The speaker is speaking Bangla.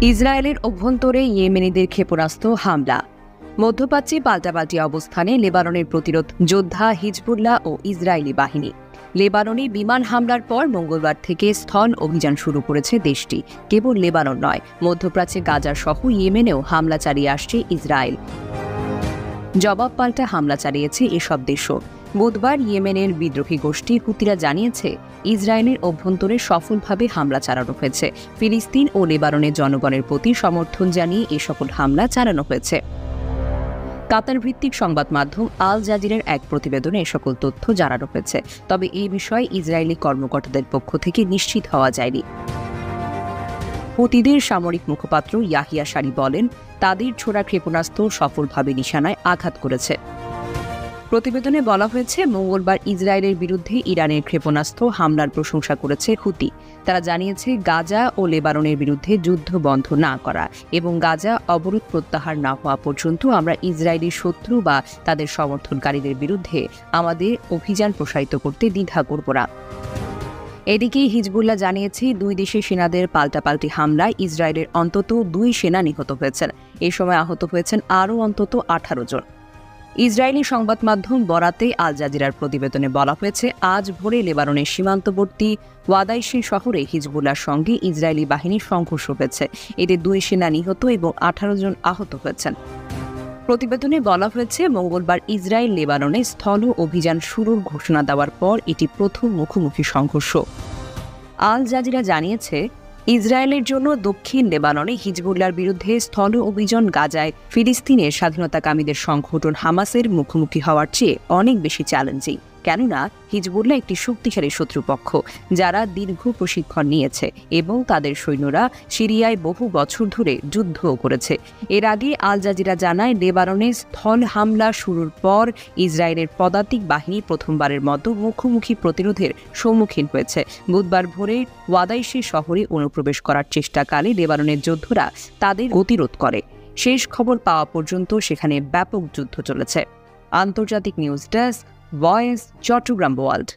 ইসরায়েলের অভ্যন্তরে ইয়েমেনিদের ক্ষেপণাস্ত্র হামলা। মধ্যপ্রাচ্যে পাল্টাপাল্টি অবস্থানে লেবাননের প্রতিরোধ যোদ্ধা হিজবুল্লাহ ও ইসরায়েলি বাহিনী। লেবাননে বিমান হামলার পর মঙ্গলবার থেকে স্থল অভিযান শুরু করেছে দেশটি। কেবল লেবানন নয়, মধ্যপ্রাচ্যে গাজা সহ ইয়েমেনেও হামলা চালিয়ে আসছে ইসরায়েল। জবাব পাল্টা হামলা চালিয়েছে এসব দেশও। বুধবার ইয়েমেনের বিদ্রোহী গোষ্ঠী হুতিরা জানিয়েছে, ইসরায়েলের অভ্যন্তরে সফলভাবে হামলা চালানো হয়েছে। ফিলিস্তিন ও লেবাননের জনগণের প্রতি সমর্থন জানিয়ে এ সকল হামলা চালানো হয়েছে। কাতার ভিত্তিক সংবাদ মাধ্যম আল জাজিরার এক প্রতিবেদনে এ সকল তথ্য জানানো হয়েছে। তবে এই বিষয়ে ইসরায়েলি কর্মকর্তাদের পক্ষ থেকে নিশ্চিত হওয়া যায়নি। হুতিদের সামরিক মুখপাত্র ইয়াহিয়া সারি বলেন, তাদের ছোড়া ক্ষেপণাস্ত্র সফলভাবে নিশানায় আঘাত করেছে। প্রতিবেদনে বলা হয়েছে, মঙ্গলবার ইসরায়েলের বিরুদ্ধে ইরানের ক্ষেপণাস্ত্র হামলার প্রশংসা করেছে হুতি। তারা জানিয়েছে, গাজা ও লেবাননের বিরুদ্ধে যুদ্ধ বন্ধ না করা এবং গাজা অবরোধ প্রত্যাহার না হওয়া পর্যন্ত আমরা ইসরায়েলি শত্রু বা তাদের সমর্থনকারীদের বিরুদ্ধে আমাদের অভিযান প্রসারিত করতে দ্বিধা করব না। এদিকে হিজবুল্লাহ জানিয়েছে, দুই দেশের সেনাদের পাল্টাপাল্টি হামলায় ইসরায়েলের অন্তত 2 সেনা নিহত হয়েছেন। এ সময় আহত হয়েছেন আরও অন্তত 18 জন। ইসরায়েলি সংবাদ মাধ্যম বরাতে আল জাজিরার প্রতিবেদনে বলা হয়েছে, আজ ভোরে লেবাননের সীমান্তবর্তী ওয়াদাইশি শহরে হিজবুল্লাহর সঙ্গে ইসরায়েলি বাহিনীর সংঘর্ষ হয়েছে। এতে 2 সেনা নিহত এবং 18 জন আহত হয়েছেন। প্রতিবেদনে বলা হয়েছে, মঙ্গলবার ইসরায়েল লেবাননে স্থল অভিযান শুরুর ঘোষণা দেওয়ার পর এটি প্রথম মুখোমুখি সংঘর্ষ। আল জাজিরা জানিয়েছে, ইসরায়েলের জন্য দক্ষিণ লেবাননে হিজবুল্লাহর বিরুদ্ধে স্থল অভিযান গাজায় ফিলিস্তিনের স্বাধীনতাকামীদের সংগঠন হামাসের মুখোমুখি হওয়ার চেয়ে অনেক বেশি চ্যালেঞ্জিং। কেননা হিজবুল্লাহ একটি শক্তিশালী শত্রুপক্ষ, যারা দীর্ঘ প্রশিক্ষণ নিয়েছে এবং তাদের সৈন্যরা সিরিয়ায় বহু বছর ধরে যুদ্ধও করেছে। এর আগে আল জাজিরা জানায়, লেবাননে স্থল হামলা শুরুর পর ইসরায়েলের পদাতিক বাহিনী প্রথমবারের মতো মুখোমুখি প্রতিরোধের সম্মুখীন হয়েছে। বুধবার ভোরে ওয়াদাইশি শহরে অনুপ্রবেশ করার চেষ্টাকালে লেবাননের যোদ্ধারা তাদের গতিরোধ করে। শেষ খবর পাওয়া পর্যন্ত সেখানে ব্যাপক যুদ্ধ চলেছে। আন্তর্জাতিক news desk, voice, Chattogram world.